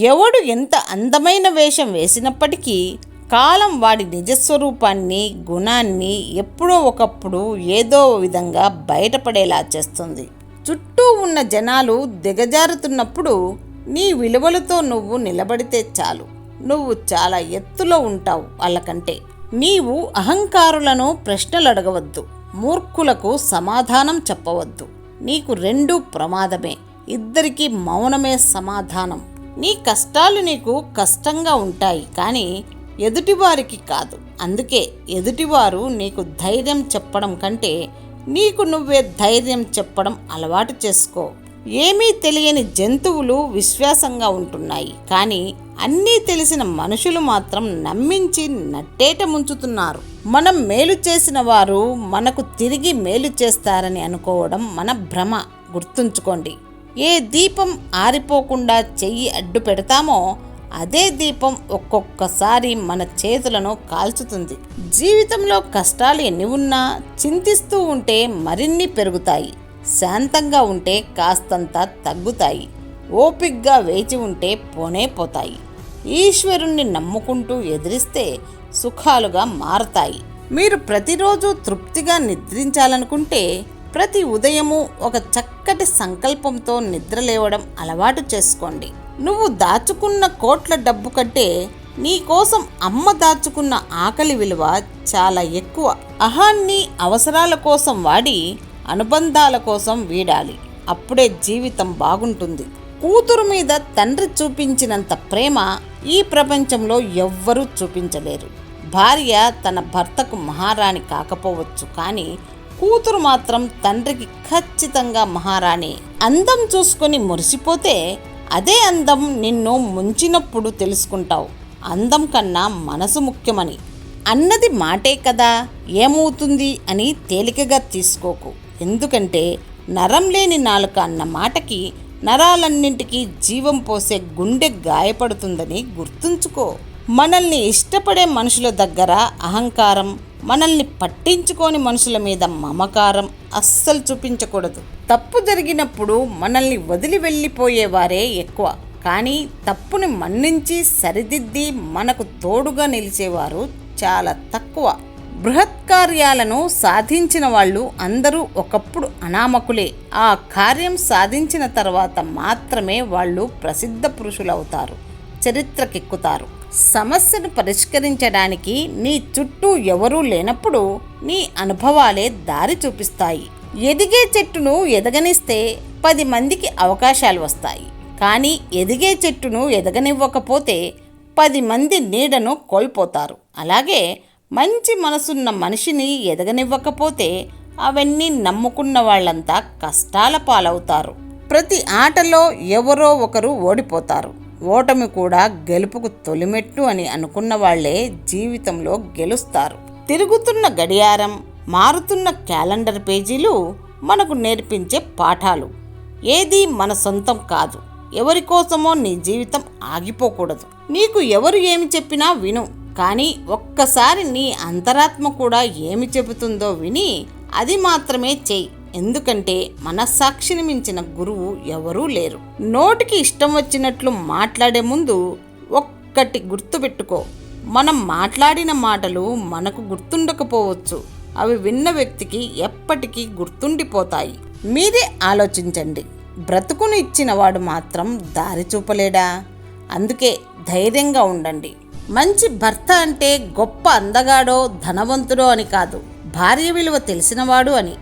ఎవడు ఎంత అందమైన వేషం వేసినప్పటికీ కాలం వాడి నిజస్వరూపాన్ని, గుణాన్ని ఎప్పుడో ఒకప్పుడు ఏదో విధంగా బయటపడేలా చేస్తుంది. చుట్టూ ఉన్న జనాలు దిగజారుతున్నప్పుడు నీ విలువలతో నువ్వు నిలబడితే చాలు. నువ్వు చాలా ఎత్తులో ఉంటావు వాళ్ళకంటే. నీవు అహంకారులను ప్రశ్నలు అడగవద్దు, మూర్ఖులకు సమాధానం చెప్పవద్దు. నీకు రెండూ ప్రమాదమే, ఇద్దరికీ మౌనమే సమాధానం. నీ కష్టాలు నీకు కష్టంగా ఉంటాయి, కానీ ఎదుటివారికి కాదు. అందుకే ఎదుటివారు నీకు ధైర్యం చెప్పడం కంటే నీకు నువ్వే ధైర్యం చెప్పడం అలవాటు చేసుకో. ఏమీ తెలియని జంతువులు విశ్వాసంగా ఉంటున్నాయి, కానీ అన్నీ తెలిసిన మనుషులు మాత్రం నమ్మించి నట్టేట ముంచుతున్నారు. మనం మేలు చేసిన వారు మనకు తిరిగి మేలు చేస్తారని అనుకోవడం మన భ్రమ. గుర్తుంచుకోండి, ఏ దీపం ఆరిపోకుండా చెయ్యి అడ్డు పెడతామో అదే దీపం ఒక్కొక్కసారి మన చేతులను కాల్చుతుంది. జీవితంలో కష్టాలు ఎన్ని ఉన్నా చింతిస్తూ ఉంటే మరిన్ని పెరుగుతాయి. శాంతంగా ఉంటే కాస్తంత తగ్గుతాయి. ఓపిగ్గా వేచి ఉంటే పోనే పోతాయి. ఈశ్వరుణ్ణి నమ్ముకుంటూ ఎదిరిస్తే సుఖాలుగా మారతాయి. మీరు ప్రతిరోజు తృప్తిగా నిద్రించాలనుకుంటే ప్రతి ఉదయము ఒక చక్కటి సంకల్పంతో నిద్రలేవడం అలవాటు చేసుకోండి. నువ్వు దాచుకున్న కోట్ల డబ్బు కంటే నీకోసం అమ్మ దాచుకున్న ఆకలి విలువ చాలా ఎక్కువ. అహాన్ని అవసరాల కోసం వాడి అనుబంధాల కోసం వీడాలి. అప్పుడే జీవితం బాగుంటుంది. కూతురు మీద తండ్రి చూపించినంత ప్రేమ ఈ ప్రపంచంలో ఎవ్వరూ చూపించలేరు. భార్య తన భర్తకు మహారాణి కాకపోవచ్చు, కానీ కూతురు మాత్రం తండ్రికి ఖచ్చితంగా మహారాణి. అందం చూసుకొని మురిసిపోతే అదే అందం నిన్ను ముంచినప్పుడు తెలుసుకుంటావు. అందం కన్నా మనసు ముఖ్యమని. అన్నది మాటే కదా, ఏమవుతుంది అని తేలికగా తీసుకోకు. ఎందుకంటే నరం లేని నాలుక అన్న మాటకి నరాలన్నింటికీ జీవం పోసే గుండె గాయపడుతుందని గుర్తుంచుకో. మనల్ని ఇష్టపడే మనుషుల దగ్గర అహంకారం, మనల్ని పట్టించుకోని మనుషుల మీద మమకారం అస్సలు చూపించకూడదు. తప్పు జరిగినప్పుడు మనల్ని వదిలి వెళ్ళిపోయేవారే ఎక్కువ, కానీ తప్పుని మన్నించి సరిదిద్ది మనకు తోడుగా నిలిచేవారు చాలా తక్కువ. బృహత్ కార్యాలను సాధించిన వాళ్ళు అందరూ ఒకప్పుడు అనామకులే. ఆ కార్యం సాధించిన తర్వాత మాత్రమే వాళ్ళు ప్రసిద్ధ పురుషులవుతారు, చరిత్రకెక్కుతారు. సమస్యను పరిష్కరించడానికి నీ చుట్టూ ఎవరూ లేనప్పుడు నీ అనుభవాలే దారి చూపిస్తాయి. ఎదిగే చెట్టును ఎదగనిస్తే 10 మందికి అవకాశాలు వస్తాయి, కానీ ఎదిగే చెట్టును ఎదగనివ్వకపోతే 10 మంది నీడను కోల్పోతారు. అలాగే మంచి మనసున్న మనిషిని ఎదగనివ్వకపోతే అవన్నీ నమ్ముకున్న వాళ్ళంతా కష్టాల పాలవుతారు. ప్రతి ఆటలో ఎవరో ఒకరు ఓడిపోతారు. ఓటమి కూడా గెలుపుకు తొలిమెట్టు అని అనుకున్న వాళ్లే జీవితంలో గెలుస్తారు. తిరుగుతున్న గడియారం, మారుతున్న క్యాలెండర్ పేజీలు మనకు నేర్పించే పాఠాలు. ఏది మన సొంతం కాదు. ఎవరి కోసమో నీ జీవితం ఆగిపోకూడదు. నీకు ఎవరు ఏమి చెప్పినా విను, కానీ ఒక్కసారి నీ అంతరాత్మ కూడా ఏమి చెబుతుందో విని అది మాత్రమే చెయ్యి. ఎందుకంటే మనస్సాక్షిని మించిన గురువు ఎవరూ లేరు. నోటికి ఇష్టం వచ్చినట్లు మాట్లాడే ముందు ఒక్కటి గుర్తుపెట్టుకో, మనం మాట్లాడిన మాటలు మనకు గుర్తుండకపోవచ్చు, అవి విన్న వ్యక్తికి ఎప్పటికీ గుర్తుండిపోతాయి. మీరే ఆలోచించండి, బ్రతుకును ఇచ్చినవాడు మాత్రం దారి చూపలేడా? అందుకే ధైర్యంగా ఉండండి. మంచి భర్త అంటే గొప్ప అందగాడో ధనవంతుడో అని కాదు, భార్య విలువ తెలిసినవాడు అని.